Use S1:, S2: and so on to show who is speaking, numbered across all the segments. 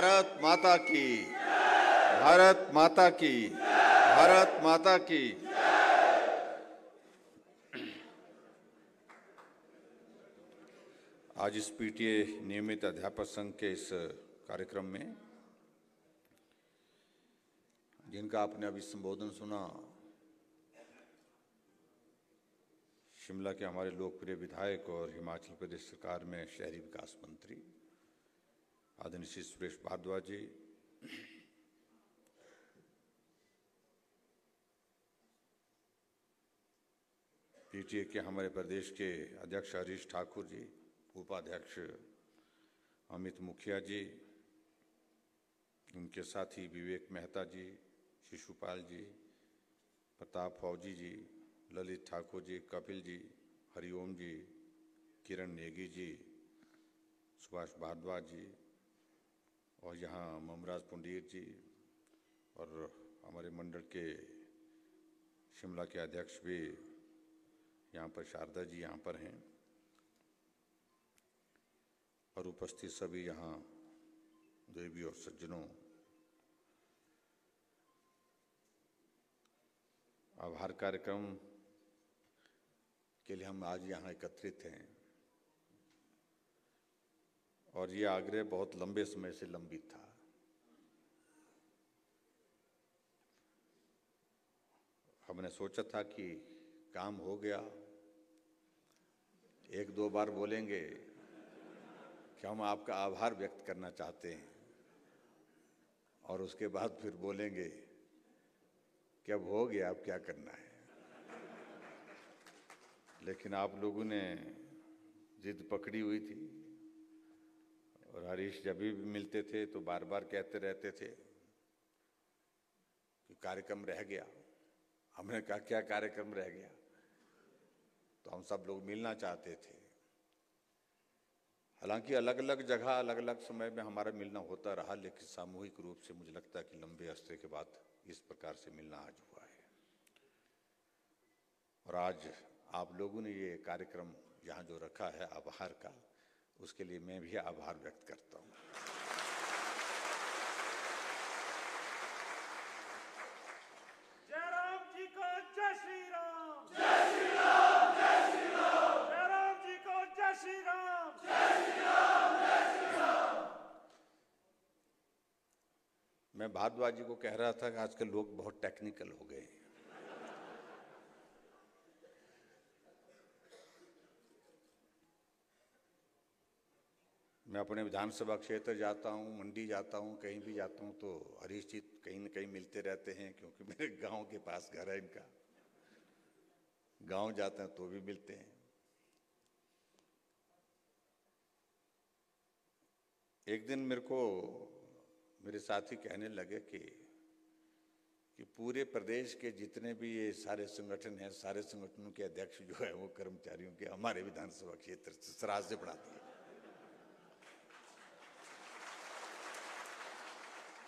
S1: भारत माता की, भारत माता की, भारत माता की। आज इस पीटीए नियमित अध्यापक संघ के इस कार्यक्रम में जिनका आपने अभी संबोधन सुना, शिमला के हमारे लोकप्रिय विधायक और हिमाचल प्रदेश सरकार में शहरी विकास मंत्री आदरणीय श्री सुरेश भारद्वाज जी, पीटीए के हमारे प्रदेश के अध्यक्ष हरीश ठाकुर जी, उपाध्यक्ष अमित मुखिया जी, उनके साथी विवेक मेहता जी, शिशुपाल जी, प्रताप फौजी जी, ललित ठाकुर जी, कपिल जी, हरिओम जी, किरण नेगी जी, सुभाष भारद्वाज जी, और यहाँ ममराज पुंडीर जी, और हमारे मंडल के शिमला के अध्यक्ष भी यहाँ पर शारदा जी यहाँ पर हैं, और उपस्थित सभी यहाँ देवी और सज्जनों, आभार कार्यक्रम के लिए हम आज यहाँ एकत्रित हैं और ये आग्रह बहुत लंबे समय से लंबित था। हमने सोचा था कि काम हो गया, एक दो बार बोलेंगे कि हम आपका आभार व्यक्त करना चाहते हैं और उसके बाद फिर बोलेंगे कि अब हो गया, अब क्या करना है। लेकिन आप लोगों ने जिद पकड़ी हुई थी और हरीश जब भी मिलते थे तो बार बार कहते रहते थे कि कार्यक्रम रह गया। हमने कहा क्या कार्यक्रम रह गया, तो हम सब लोग मिलना चाहते थे। हालांकि अलग अलग जगह अलग अलग समय में हमारा मिलना होता रहा, लेकिन सामूहिक रूप से मुझे लगता है कि लंबे अरसे के बाद इस प्रकार से मिलना आज हुआ है। और आज आप लोगों ने ये कार्यक्रम यहाँ जो रखा है आभार का, उसके लिए मैं भी आभार व्यक्त करता हूँ।
S2: जय राम जी को जय श्री राम,
S3: जय श्री राम, जय श्री राम,
S2: जय राम जी को जय श्री राम,
S3: जय श्री राम, जय श्री राम।
S1: मैं भारद्वाज जी को कह रहा था कि आजकल लोग बहुत टेक्निकल हो गए हैं। मैं अपने विधानसभा क्षेत्र जाता हूँ, मंडी जाता हूँ, कहीं भी जाता हूँ तो हरीश जी कहीं न कहीं मिलते रहते हैं, क्योंकि मेरे गांव के पास घर है इनका। गांव जाते हैं तो भी मिलते हैं। एक दिन मेरे को मेरे साथी कहने लगे कि पूरे प्रदेश के जितने भी ये सारे संगठन हैं, सारे संगठनों के अध्यक्ष जो है वो कर्मचारियों के हमारे विधानसभा क्षेत्र से सराज से पढ़ाते हैं।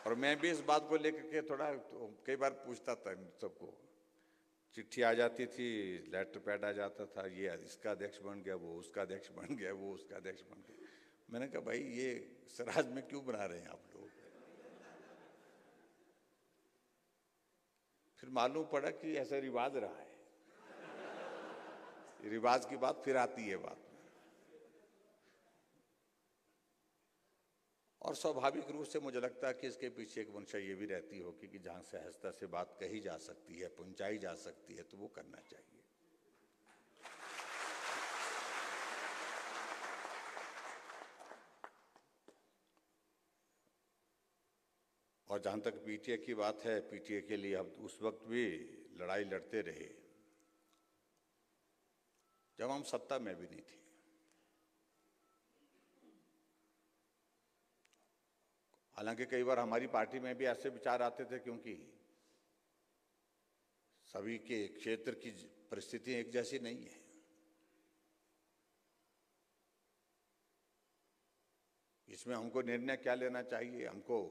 S1: और मैं भी इस बात को लेकर के थोड़ा कई बार पूछता था इन सबको। चिट्ठी आ जाती थी, लेटर पैड आ जाता था, ये इसका अध्यक्ष बन गया, वो उसका अध्यक्ष बन गया, वो उसका अध्यक्ष बन गया। मैंने कहा भाई ये सराज में क्यों बना रहे हैं आप लोग। फिर मालूम पड़ा कि ऐसा रिवाज रहा है। रिवाज की बात फिर आती है बात में। और स्वाभाविक रूप से मुझे लगता है कि इसके पीछे एक मंशा ये भी रहती होगी कि जहां सहजता से बात कही जा सकती है, पहुंचाई जा सकती है, तो वो करना चाहिए। और जहां तक पीटीए की बात है, पीटीए के लिए हम उस वक्त भी लड़ाई लड़ते रहे जब हम सत्ता में भी नहीं थे। हालांकि कई बार हमारी पार्टी में भी ऐसे विचार आते थे, क्योंकि सभी के क्षेत्र की परिस्थिति एक जैसी नहीं है। इसमें हमको निर्णय क्या लेना चाहिए, हमको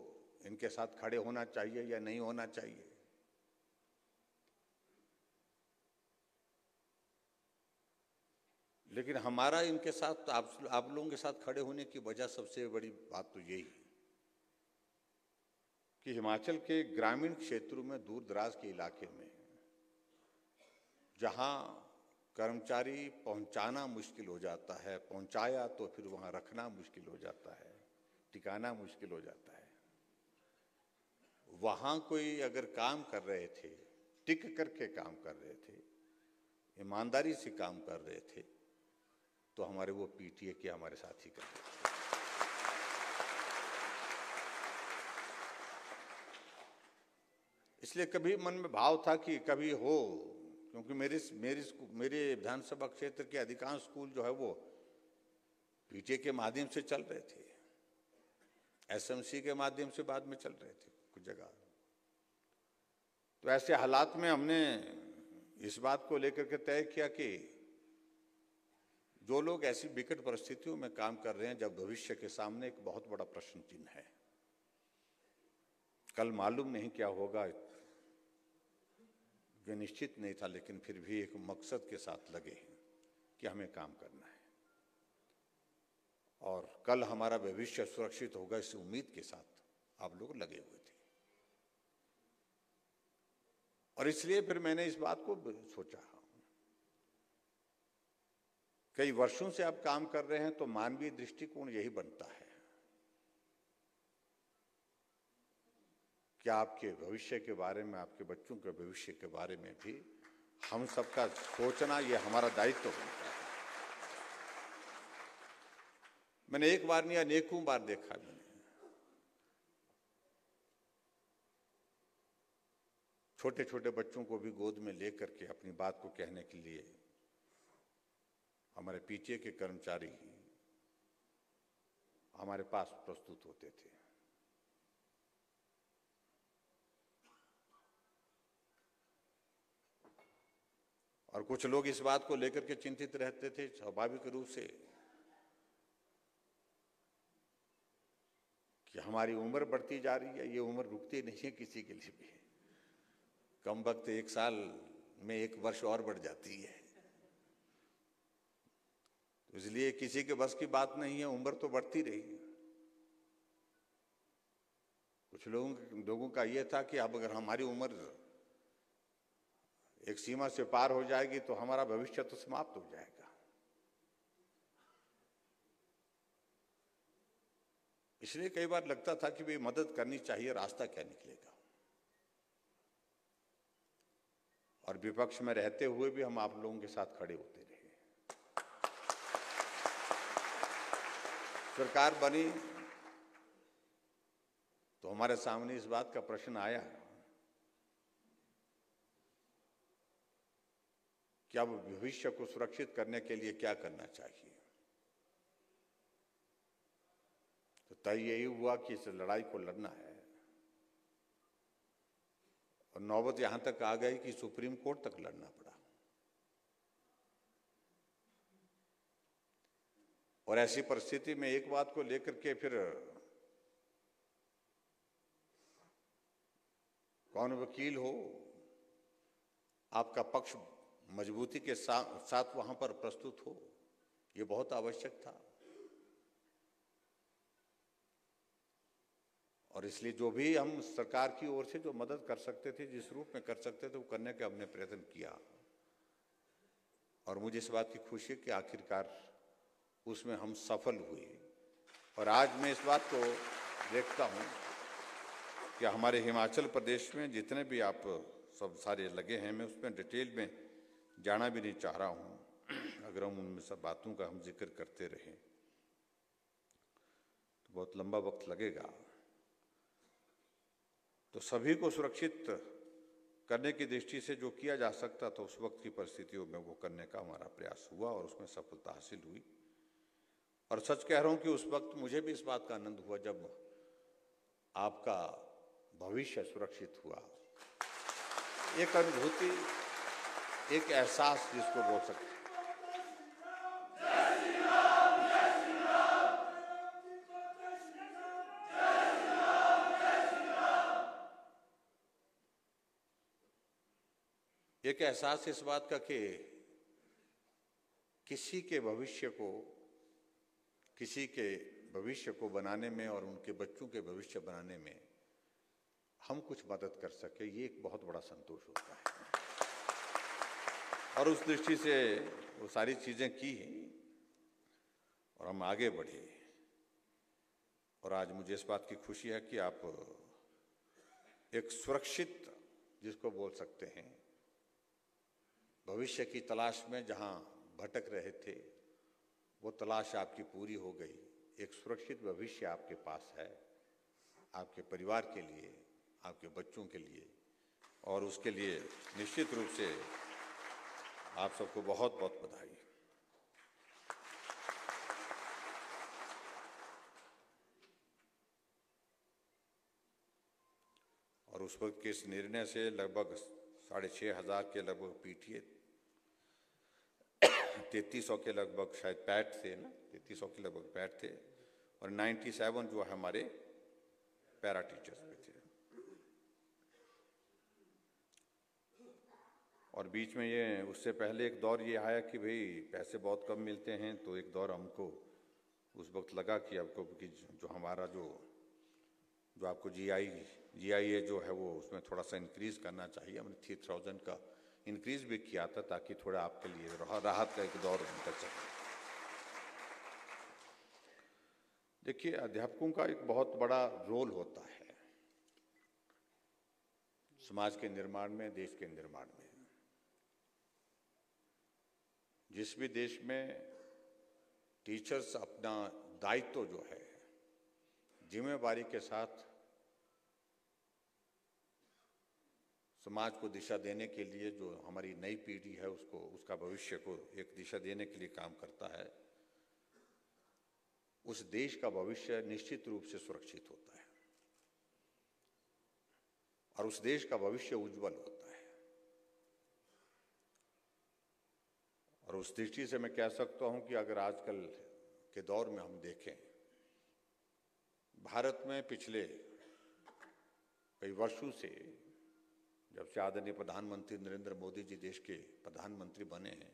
S1: इनके साथ खड़े होना चाहिए या नहीं होना चाहिए। लेकिन हमारा इनके साथ आप लोगों के साथ खड़े होने की वजह सबसे बड़ी बात तो यही है कि हिमाचल के ग्रामीण क्षेत्रों में, दूर दराज के इलाके में, जहां कर्मचारी पहुंचाना मुश्किल हो जाता है, पहुंचाया तो फिर वहां रखना मुश्किल हो जाता है, टिकाना मुश्किल हो जाता है, वहां कोई अगर काम कर रहे थे, टिक करके काम कर रहे थे, ईमानदारी से काम कर रहे थे, तो हमारे वो पीटीए के हमारे साथी कर रहे थे। इसलिए कभी मन में भाव था कि कभी हो, क्योंकि मेरे विधानसभा क्षेत्र के अधिकांश स्कूल जो है वो पीटीए के माध्यम से चल रहे थे, एसएमसी के माध्यम से बाद में चल रहे थे कुछ जगह। तो ऐसे हालात में हमने इस बात को लेकर के तय किया कि जो लोग ऐसी विकट परिस्थितियों में काम कर रहे हैं, जब भविष्य के सामने एक बहुत बड़ा प्रश्न चिन्ह है, कल मालूम नहीं क्या होगा, ये निश्चित नहीं था, लेकिन फिर भी एक मकसद के साथ लगे हैं कि हमें काम करना है और कल हमारा भविष्य सुरक्षित होगा, इस उम्मीद के साथ आप लोग लगे हुए थे। और इसलिए फिर मैंने इस बात को सोचा, कई वर्षों से आप काम कर रहे हैं तो मानवीय दृष्टिकोण यही बनता है कि आपके भविष्य के बारे में, आपके बच्चों के भविष्य के बारे में भी हम सबका सोचना, ये हमारा दायित्व बनता है। मैंने एक बार नहीं, अनेकों बार देखा मैंने, छोटे छोटे बच्चों को भी गोद में लेकर के अपनी बात को कहने के लिए हमारे पीटीए के कर्मचारी हमारे पास प्रस्तुत होते थे। और कुछ लोग इस बात को लेकर के चिंतित रहते थे स्वाभाविक रूप से कि हमारी उम्र बढ़ती जा रही है, ये उम्र रुकती नहीं है किसी के लिए भी, कम वक्त 1 साल में 1 वर्ष और बढ़ जाती है, तो इसलिए किसी के बस की बात नहीं है, उम्र तो बढ़ती रही। कुछ लोगों का ये था कि अब अगर हमारी उम्र एक सीमा से पार हो जाएगी तो हमारा भविष्य तो समाप्त हो जाएगा। इसलिए कई बार लगता था कि भाई मदद करनी चाहिए, रास्ता क्या निकलेगा। और विपक्ष में रहते हुए भी हम आप लोगों के साथ खड़े होते रहे। सरकार बनी तो हमारे सामने इस बात का प्रश्न आया कि अब भविष्य को सुरक्षित करने के लिए क्या करना चाहिए। तो तय यही हुआ कि इस लड़ाई को लड़ना है, और नौबत यहां तक आ गई कि सुप्रीम कोर्ट तक लड़ना पड़ा। और ऐसी परिस्थिति में एक बात को लेकर के फिर कौन वकील हो, आपका पक्ष मजबूती के साथ वहां पर प्रस्तुत हो, ये बहुत आवश्यक था। और इसलिए जो भी हम सरकार की ओर से जो मदद कर सकते थे, जिस रूप में कर सकते थे, वो करने का हमने प्रयत्न किया। और मुझे इस बात की खुशी है कि आखिरकार उसमें हम सफल हुए। और आज मैं इस बात को देखता हूं कि हमारे हिमाचल प्रदेश में जितने भी आप सब सारे लगे हैं, मैं उसमें डिटेल में जाना भी नहीं चाह रहा हूं। अगर हम उनमें सब बातों का हम जिक्र करते रहें तो बहुत लंबा वक्त लगेगा। तो सभी को सुरक्षित करने की दृष्टि से जो किया जा सकता था उस वक्त की परिस्थितियों में वो करने का हमारा प्रयास हुआ और उसमें सफलता हासिल हुई। और सच कह रहा हूं कि उस वक्त मुझे भी इस बात का आनंद हुआ जब आपका भविष्य सुरक्षित हुआ। एक अनुभूति, एक एहसास जिसको बोल सकते। एक एहसास इस बात का कि किसी के भविष्य को बनाने में और उनके बच्चों के भविष्य बनाने में हम कुछ मदद कर सके, ये एक बहुत बड़ा संतोष होता है। और उस दृष्टि से वो सारी चीजें की और हम आगे बढ़े। और आज मुझे इस बात की खुशी है कि आप एक सुरक्षित, जिसको बोल सकते हैं, भविष्य की तलाश में जहां भटक रहे थे, वो तलाश आपकी पूरी हो गई। एक सुरक्षित भविष्य आपके पास है, आपके परिवार के लिए, आपके बच्चों के लिए, और उसके लिए निश्चित रूप से आप सबको बहुत बहुत बधाई। और उस वक्त के इस निर्णय से लगभग 6,500 के लगभग पीटीए, 3300 के लगभग शायद पैट थे ना, 3300 के लगभग पैट थे, और 97 जो है हमारे पैरा टीचर्स पे थे। और बीच में ये, उससे पहले एक दौर ये आया कि भाई पैसे बहुत कम मिलते हैं, तो एक दौर हमको उस वक्त लगा कि आपको कि जो हमारा जो आपको जीआईए जो है वो उसमें थोड़ा सा इंक्रीज करना चाहिए। हमने 3000 का इंक्रीज भी किया था ताकि थोड़ा आपके लिए राहत का एक दौर निकल सके। देखिए, अध्यापकों का एक बहुत बड़ा रोल होता है समाज के निर्माण में, देश के निर्माण में। जिस भी देश में टीचर्स अपना दायित्व जो है जिम्मेवारी के साथ समाज को दिशा देने के लिए, जो हमारी नई पीढ़ी है उसको, उसका भविष्य को एक दिशा देने के लिए काम करता है, उस देश का भविष्य निश्चित रूप से सुरक्षित होता है और उस देश का भविष्य उज्जवल होता है। और उस दृष्टि से मैं कह सकता हूं कि अगर आजकल के दौर में हम देखें, भारत में पिछले कई वर्षों से, जब से आदरणीय प्रधानमंत्री नरेंद्र मोदी जी देश के प्रधानमंत्री बने हैं,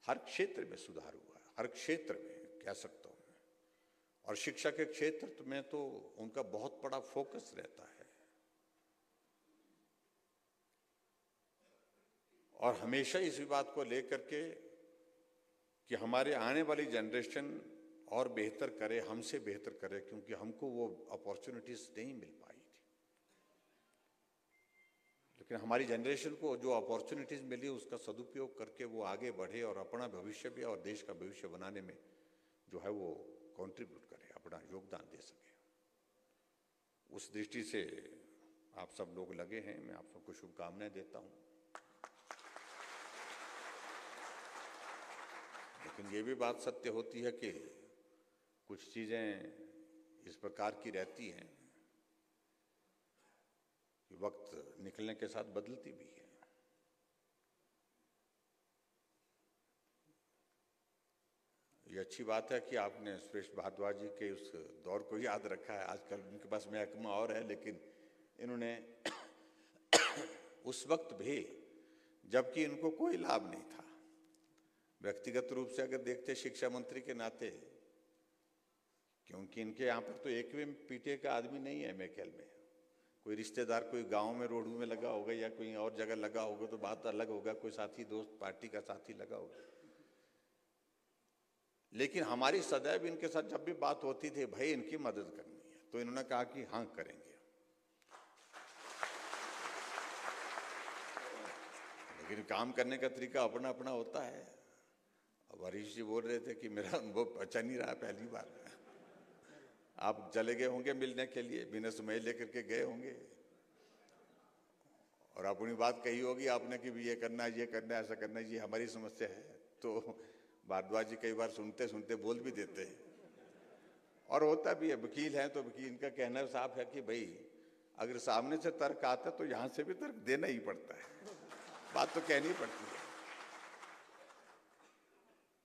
S1: हर क्षेत्र में सुधार हुआ है, हर क्षेत्र में कह सकता हूं मैं। और शिक्षा के क्षेत्र में तो उनका बहुत बड़ा फोकस रहता है और हमेशा इसी बात को लेकर के कि हमारे आने वाली जनरेशन और बेहतर करे, हमसे बेहतर करे, क्योंकि हमको वो अपॉर्चुनिटीज नहीं मिल पाई थी। लेकिन हमारी जनरेशन को जो अपॉर्चुनिटीज मिली उसका सदुपयोग करके वो आगे बढ़े और अपना भविष्य भी और देश का भविष्य बनाने में जो है वो कंट्रीब्यूट करे, अपना योगदान दे सके। उस दृष्टि से आप सब लोग लगे हैं, मैं आप सबको शुभकामनाएं देता हूं। लेकिन ये भी बात सत्य होती है कि कुछ चीजें इस प्रकार की रहती हैं कि वक्त निकलने के साथ बदलती भी है। ये अच्छी बात है कि आपने सुरेश भारद्वाज जी के उस दौर को याद रखा है। आजकल उनके पास महकमा और है, लेकिन इन्होंने उस वक्त भी, जबकि इनको कोई लाभ नहीं था, व्यक्तिगत रूप से अगर देखते शिक्षा मंत्री के नाते, क्योंकि इनके यहाँ पर तो एक भी पीटीए का आदमी नहीं है मेकेल में। कोई रिश्तेदार कोई गांव में रोडू में लगा होगा या कोई और जगह लगा होगा तो बात अलग होगा, कोई साथी दोस्त पार्टी का साथी लगा होगा। लेकिन हमारी सदैव इनके साथ जब भी बात होती थी, भाई इनकी मदद करनी है, तो इन्होंने कहा कि हाँ करेंगे। लेकिन काम करने का तरीका अपना अपना होता है। अब हरीश जी बोल रहे थे कि मेरा अनुभव अच्छा नहीं रहा, पहली बार आप चले गए होंगे मिलने के लिए, बिना समय लेकर के गए होंगे और अपनी बात कही होगी आपने कि ये करना है, ये करना है, ऐसा करना है, ये हमारी समस्या है। तो भारद्वाज जी कई बार सुनते सुनते बोल भी देते हैं और होता भी है। वकील है तो वकील का कहना साफ है कि भाई अगर सामने से तर्क आता तो यहां से भी तर्क देना ही पड़ता है, बात तो कहनी पड़ती है।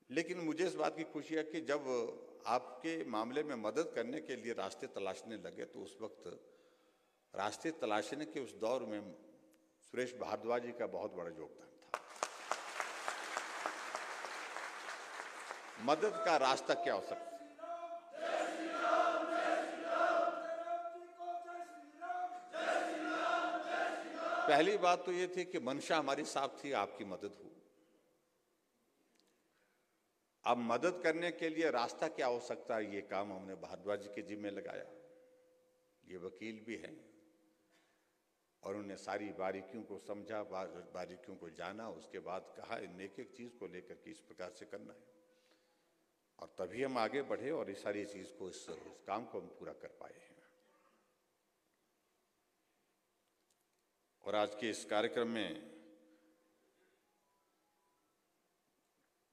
S1: लेकिन मुझे इस बात की खुशी है कि जब आपके मामले में मदद करने के लिए रास्ते तलाशने लगे, तो उस वक्त रास्ते तलाशने के उस दौर में सुरेश भारद्वाज जी का बहुत बड़ा योगदान था। मदद का रास्ता क्या हो सकता है? पहली बात तो ये थी कि मंशा हमारी साफ थी, आपकी मदद हो। अब मदद करने के लिए रास्ता क्या हो सकता है, ये काम हमने भारद्वाज जी के जिम्मे लगाया। ये वकील भी हैं और उन्होंने सारी बारीकियों को समझा, बारीकियों को जाना, उसके बाद कहा इन एक एक चीज को लेकर के इस प्रकार से करना है, और तभी हम आगे बढ़े और इस सारी चीज को, इस काम को हम पूरा कर पाए हैं। और आज के इस कार्यक्रम में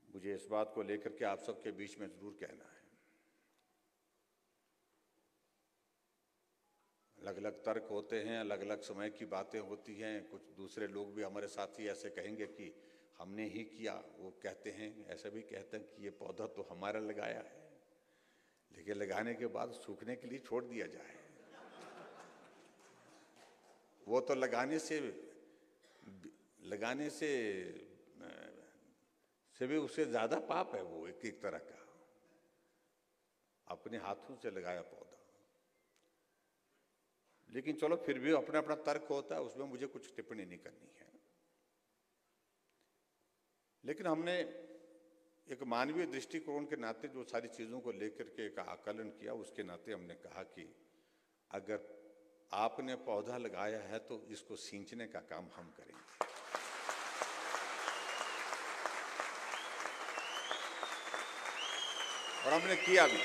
S1: मुझे इस बात को लेकर के आप सबके बीच में जरूर कहना है, अलग अलग तर्क होते हैं, अलग अलग समय की बातें होती हैं। कुछ दूसरे लोग भी हमारे साथी ऐसे कहेंगे कि हमने ही किया, वो कहते हैं, ऐसा भी कहते हैं कि ये पौधा तो हमारा लगाया है, लेकिन लगाने के बाद सूखने के लिए छोड़ दिया जाए, वो तो लगाने से भी उससे ज्यादा पाप है। वो एक तरह का अपने हाथों से लगाया पौधा। लेकिन चलो, फिर भी अपना अपना तर्क होता है, उसमें मुझे कुछ टिप्पणी नहीं करनी है। लेकिन हमने एक मानवीय दृष्टिकोण के नाते जो सारी चीजों को लेकर के एक आकलन किया, उसके नाते हमने कहा कि अगर आपने पौधा लगाया है तो इसको सींचने का काम हम करेंगे। और हमने किया भी।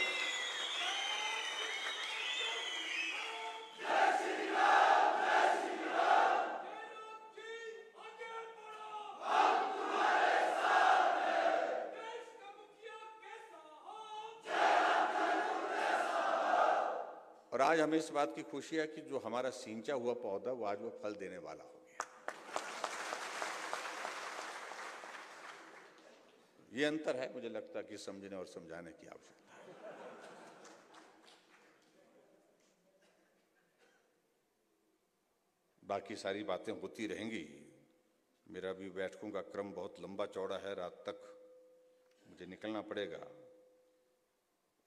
S1: और आज हमें इस बात की खुशी है कि जो हमारा सींचा हुआ पौधा, वो आज वो फल देने वाला हो गया। ये अंतर है, मुझे लगता है कि समझने और समझाने की आवश्यकता है। बाकी सारी बातें होती रहेंगी। मेरा भी बैठकों का क्रम बहुत लंबा चौड़ा है, रात तक मुझे निकलना पड़ेगा।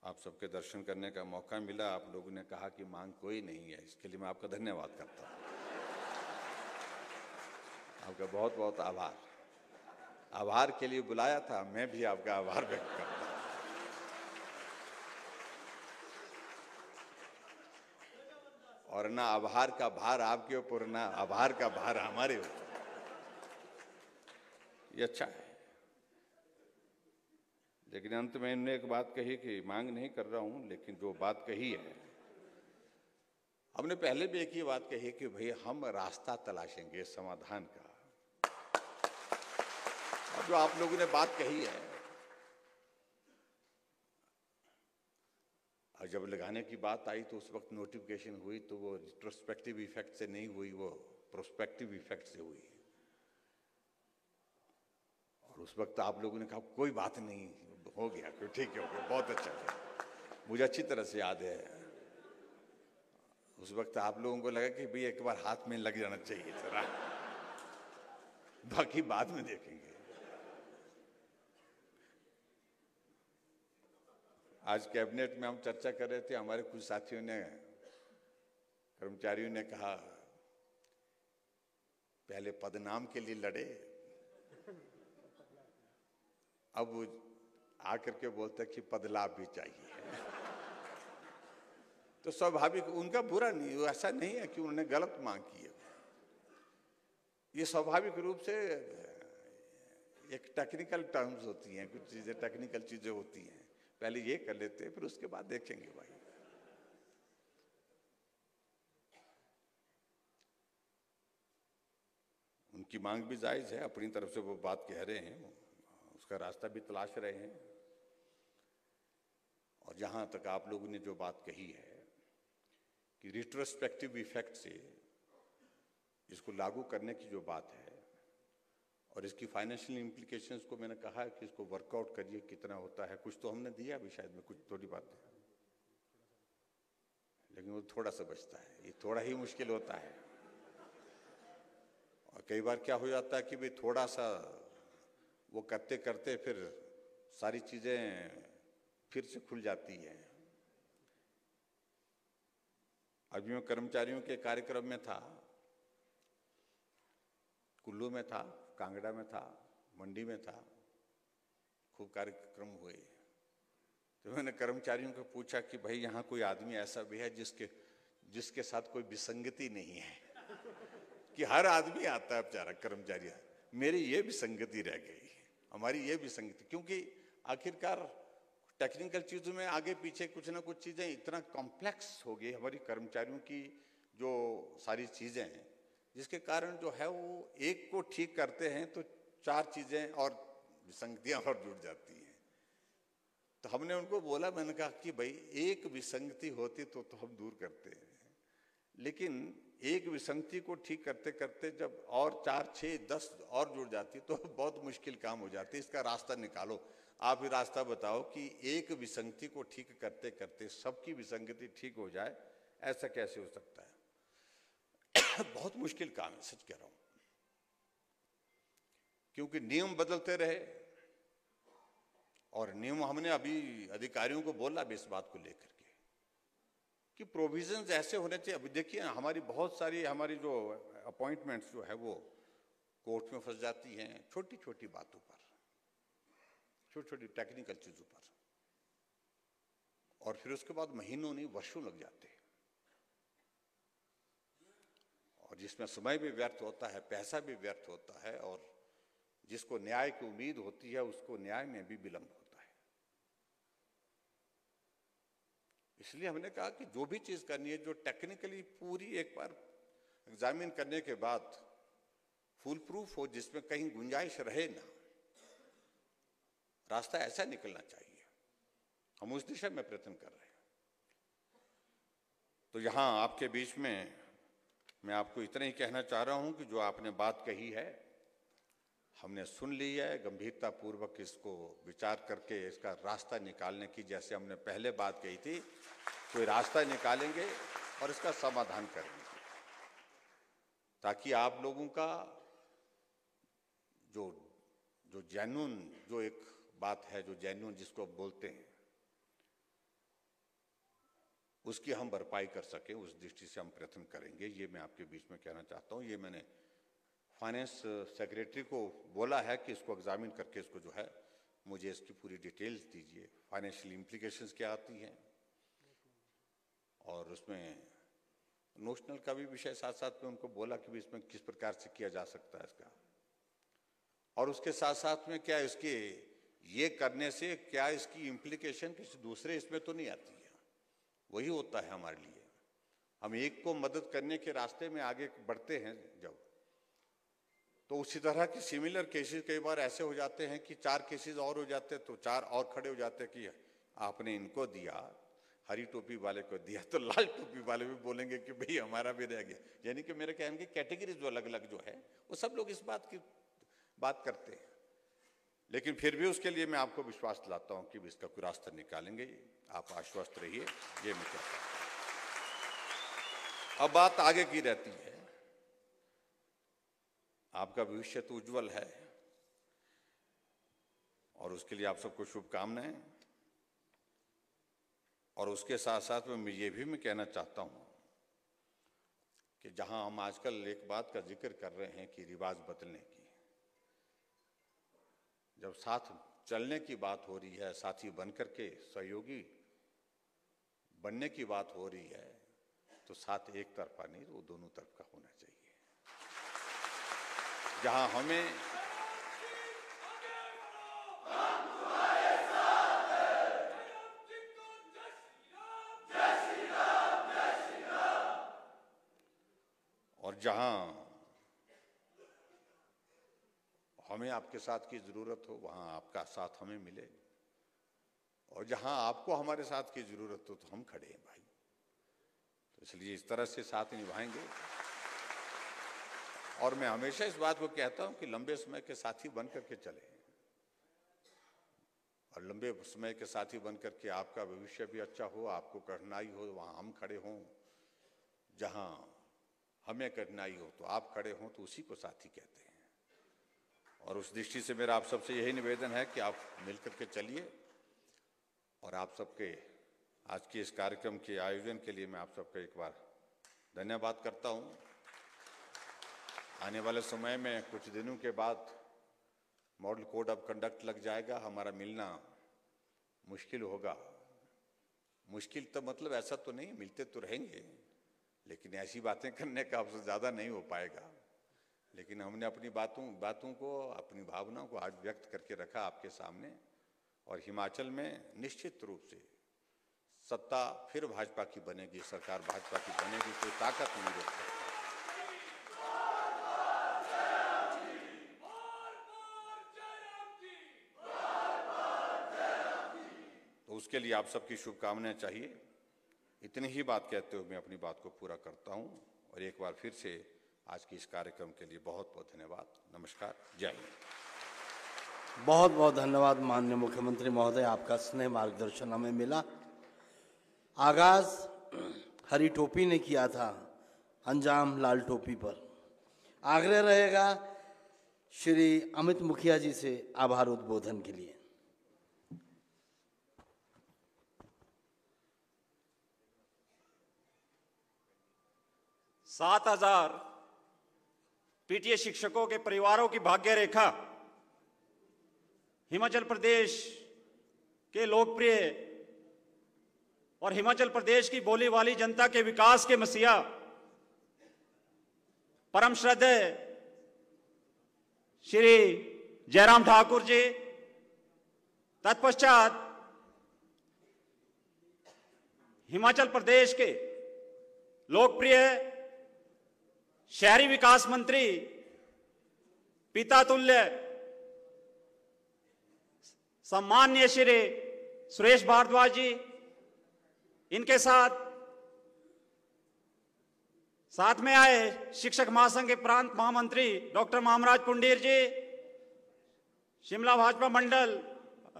S1: आप सबके दर्शन करने का मौका मिला। आप लोगों ने कहा कि मांग कोई नहीं है, इसके लिए मैं आपका धन्यवाद करता हूँ। आपका बहुत बहुत आभार। आभार के लिए बुलाया था, मैं भी आपका आभार व्यक्त करता हूँ। और ना आभार का भार आपके ऊपर, ना आभार का भार हमारे ऊपर। ये अच्छा है। लेकिन अंत में इन्होंने एक बात कही कि मांग नहीं कर रहा हूं, लेकिन जो बात कही है, हमने पहले भी एक ही बात कही कि भाई हम रास्ता तलाशेंगे समाधान का। और जो आप लोगों ने बात कही है, और जब लगाने की बात आई तो उस वक्त नोटिफिकेशन हुई तो वो रिट्रोस्पेक्टिव इफेक्ट से नहीं हुई, वो प्रोस्पेक्टिव इफेक्ट से हुई। और उस वक्त आप लोगों ने कहा कोई बात नहीं, हो गया, ठीक है, हो गया, बहुत अच्छा है। मुझे अच्छी तरह से याद है, उस वक्त आप लोगों को लगा कि भाई एक बार हाथ में लग जाना चाहिए जरा, बाकी बाद में देखेंगे। आज कैबिनेट में हम चर्चा कर रहे थे, हमारे कुछ साथियों ने, कर्मचारियों ने कहा पहले पदनाम के लिए लड़े, अब आकर के बोलते कि बदलाव भी चाहिए। तो स्वाभाविक, उनका बुरा नहीं, ऐसा नहीं है कि उन्होंने गलत मांग की है। ये स्वाभाविक रूप से एक टेक्निकल टर्म्स होती हैं, कुछ चीजें टेक्निकल चीजें होती हैं। पहले ये कर लेते हैं, फिर उसके बाद देखेंगे भाई। उनकी मांग भी जायज है, अपनी तरफ से वो बात कह रहे हैं, उसका रास्ता भी तलाश रहे हैं। और जहां तक आप लोगों ने जो बात कही है कि रिट्रोस्पेक्टिव इफेक्ट से इसको लागू करने की जो बात है, और इसकी फाइनेंशियल इम्प्लीकेशंस को मैंने कहा है कि इसको वर्कआउट करिए, कितना होता है। कुछ तो हमने दिया भी शायद में, कुछ थोड़ी बातें, लेकिन वो थोड़ा सा बचता है। ये थोड़ा ही मुश्किल होता है। और कई बार क्या हो जाता है कि भाई थोड़ा सा वो करते करते फिर सारी चीजें फिर से खुल जाती हैं। अभी मैं कर्मचारियों के कार्यक्रम में था, कुल्लू में था, कांगड़ा में था, मंडी में था, खूब कार्यक्रम हुए। तो मैंने कर्मचारियों को पूछा कि भाई यहाँ कोई आदमी ऐसा भी है जिसके साथ कोई विसंगति नहीं है कि हर आदमी आता है बेचारा कर्मचारी। मेरी ये विसंगति रह गई, हमारी ये विसंगति, क्योंकि आखिरकार टेक्निकल चीजों में आगे पीछे कुछ ना कुछ चीजें इतना कॉम्प्लेक्स हो गई हमारी कर्मचारियों की जो सारी चीजें हैं, जिसके कारण जो है वो एक को ठीक करते हैं तो चार चीजें और विसंगतियां और जुड़ जाती हैं। तो हमने उनको बोला, मैंने कहा कि भाई एक विसंगति होती तो हम दूर करते हैं, लेकिन एक विसंगति को ठीक करते करते जब और 4, 6, 10 और जुड़ जाती तो बहुत मुश्किल काम हो जाती है। इसका रास्ता निकालो, आप ही रास्ता बताओ कि एक विसंगति को ठीक करते करते सबकी विसंगति ठीक हो जाए, ऐसा कैसे हो सकता है? बहुत मुश्किल काम है, सच कह रहा हूं, क्योंकि नियम बदलते रहे। और नियम हमने अभी अधिकारियों को बोला भी इस बात को लेकर के कि प्रोविजंस ऐसे होने चाहिए। अभी देखिए हमारी बहुत सारी हमारी जो अपॉइंटमेंट्स जो है वो कोर्ट में फंस जाती हैं, छोटी छोटी बातों पर, छोटी छोटी टेक्निकल चीजों पर, और फिर उसके बाद महीनों नहीं वर्षों लग जाते हैं, और जिसमें समय भी व्यर्थ होता है, पैसा भी व्यर्थ होता है, और जिसको न्याय की उम्मीद होती है उसको न्याय में भी विलंब होता है। इसलिए हमने कहा कि जो भी चीज करनी है जो टेक्निकली पूरी एक बार एग्जामिन करने के बाद फुल प्रूफ हो, जिसमें कहीं गुंजाइश रहे ना, रास्ता ऐसा निकलना चाहिए। हम उस दिशा में प्रयत्न कर रहे हैं। तो यहां आपके बीच में मैं आपको इतना ही कहना चाह रहा हूं कि जो आपने बात कही है हमने सुन ली है, गंभीरता पूर्वक इसको विचार करके इसका रास्ता निकालने की, जैसे हमने पहले बात कही थी, कोई रास्ता निकालेंगे और इसका समाधान करेंगे, ताकि आप लोगों का जो जेन्युइन जो एक बात है, जो जेन्युइन जिसको आप बोलते हैं, उसकी हम भरपाई कर सकें, उस दृष्टि से हम प्रयत्न करेंगे। ये मैं आपके बीच में कहना चाहता हूँ। ये मैंने फाइनेंस सेक्रेटरी को बोला है कि इसको एग्जामिन करके इसको जो है मुझे इसकी पूरी डिटेल्स दीजिए, फाइनेंशियल इम्प्लीकेशंस क्या आती हैं, और उसमें नोशनल का भी विषय साथ साथ में उनको बोला कि भी इसमें किस प्रकार से किया जा सकता है इसका, और उसके साथ साथ में क्या इसके ये करने से क्या इसकी इम्प्लीकेशन किसी दूसरे इसमें तो नहीं आती है। वही होता है हमारे लिए, हम एक को मदद करने के रास्ते में आगे बढ़ते हैं जब, तो उसी तरह की सिमिलर केसेस कई बार ऐसे हो जाते हैं कि 4 केसेस और हो जाते हैं, तो 4 और खड़े हो जाते हैं कि आपने इनको दिया, हरी टोपी वाले को दिया, तो लाल टोपी वाले भी बोलेंगे कि भाई हमारा भी रह गया। यानी कि मेरे कहने की कैटेगरीज जो अलग अलग जो है वो सब लोग इस बात की बात करते हैं, लेकिन फिर भी उसके लिए मैं आपको विश्वास दिलाता हूं कि इसका कोई रास्ता निकालेंगे, आप आश्वस्त रहिए। ये मैं कहता हूं। अब बात आगे की रहती है, आपका भविष्य तो उज्जवल है और उसके लिए आप सबको शुभकामनाएं। और उसके साथ साथ में ये भी मैं कहना चाहता हूं कि जहां हम आजकल एक बात का जिक्र कर रहे हैं कि रिवाज बदलने की, जब साथ चलने की बात हो रही है, साथी बनकर के सहयोगी बनने की बात हो रही है, तो साथ एक तरफा नहीं, वो दोनों तरफ का होना चाहिए। जहां हमें और जहां हमें आपके साथ की जरूरत हो वहां आपका साथ हमें मिले, और जहां आपको हमारे साथ की जरूरत हो तो हम खड़े हैं भाई। तो इसलिए इस तरह से साथ निभाएंगे। और मैं हमेशा इस बात को कहता हूं कि लंबे समय के साथी बनकर के चले, और लंबे समय के साथी बनकर के आपका भविष्य भी अच्छा हो, आपको कठिनाई हो वहां हम खड़े हों, जहां हमें कठिनाई हो तो आप खड़े हों, तो उसी को साथी कहते हैं। और उस दृष्टि से मेरा आप सबसे यही निवेदन है कि आप मिलकर के चलिए। और आप सबके आज के इस कार्यक्रम के आयोजन के लिए मैं आप सबका एक बार धन्यवाद करता हूं। आने वाले समय में कुछ दिनों के बाद मॉडल कोड ऑफ कंडक्ट लग जाएगा, हमारा मिलना मुश्किल होगा। मुश्किल तो मतलब ऐसा तो नहीं, मिलते तो रहेंगे, लेकिन ऐसी बातें करने का अवसर ज़्यादा नहीं हो पाएगा। लेकिन हमने अपनी बातों को, अपनी भावनाओं को आज व्यक्त करके रखा आपके सामने। और हिमाचल में निश्चित रूप से सत्ता फिर भाजपा की बनेगी, सरकार भाजपा की बनेगी, कोई ताकत नहीं रोक सकती। तो उसके लिए आप सबकी शुभकामनाएं चाहिए। इतनी ही बात कहते हुए मैं अपनी बात को पूरा करता हूं और एक बार फिर से आज के इस कार्यक्रम के लिए बहुत बहुत धन्यवाद। नमस्कार, जय हिंद।
S4: बहुत बहुत धन्यवाद माननीय मुख्यमंत्री महोदय, आपका स्नेह मार्गदर्शन हमें मिला। आगाज हरी टोपी ने किया था, अंजाम लाल टोपी पर। आग्रह रहेगा श्री अमित मुखिया जी से आभार उद्बोधन के लिए।
S2: 7,000 पीटीए शिक्षकों के परिवारों की भाग्य रेखा हिमाचल प्रदेश के लोकप्रिय और हिमाचल प्रदेश की बोली वाली जनता के विकास के मसीहा परम श्रद्धेय श्री जयराम ठाकुर जी, तत्पश्चात हिमाचल प्रदेश के लोकप्रिय शहरी विकास मंत्री, पिता तुल्य सम्माननीय श्री सुरेश भारद्वाज जी, इनके साथ में आए शिक्षक महासंघ के प्रांत महामंत्री डॉक्टर मामराज पुंडीर जी, शिमला भाजपा मंडल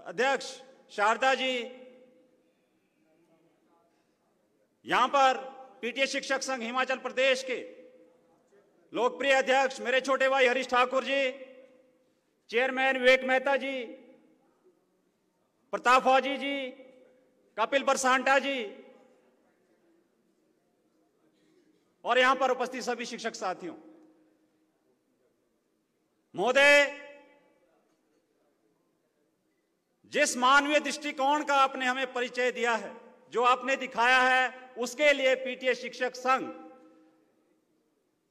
S2: अध्यक्ष शारदा जी, यहां पर पीटीए शिक्षक संघ हिमाचल प्रदेश के लोकप्रिय अध्यक्ष मेरे छोटे भाई हरीश ठाकुर जी, चेयरमैन विवेक मेहता जी, प्रताप फौजी जी, कपिल बरसांटा जी और यहां पर उपस्थित सभी शिक्षक साथियों। महोदय, जिस मानवीय दृष्टिकोण का आपने हमें परिचय दिया है, जो आपने दिखाया है, उसके लिए पीटीए शिक्षक संघ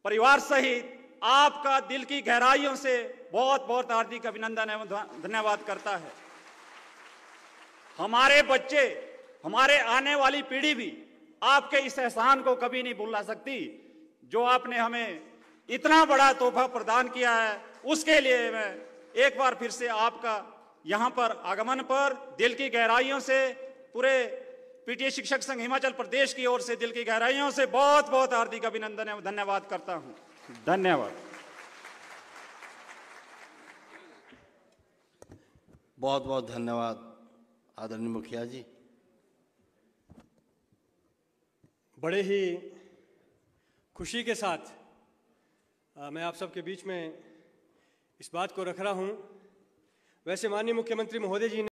S2: परिवार सहित आपका दिल की गहराइयों से बहुत बहुत हार्दिक अभिनंदन एवं धन्यवाद करता है। हमारे बच्चे, हमारे आने वाली पीढ़ी भी आपके इस एहसान को कभी नहीं भुला सकती, जो आपने हमें इतना बड़ा तोहफा प्रदान किया है। उसके लिए मैं एक बार फिर से आपका यहां पर आगमन पर दिल की गहराइयों से, पूरे पीटीए शिक्षक संघ हिमाचल प्रदेश की ओर से दिल की गहराइयों से बहुत बहुत हार्दिक अभिनंदन एवं धन्यवाद करता हूं। धन्यवाद।
S4: बहुत बहुत धन्यवाद आदरणीय मुखिया जी।
S5: बड़े ही खुशी के साथ मैं आप सबके बीच में इस बात को रख रहा हूं। वैसे माननीय मुख्यमंत्री महोदय जी ने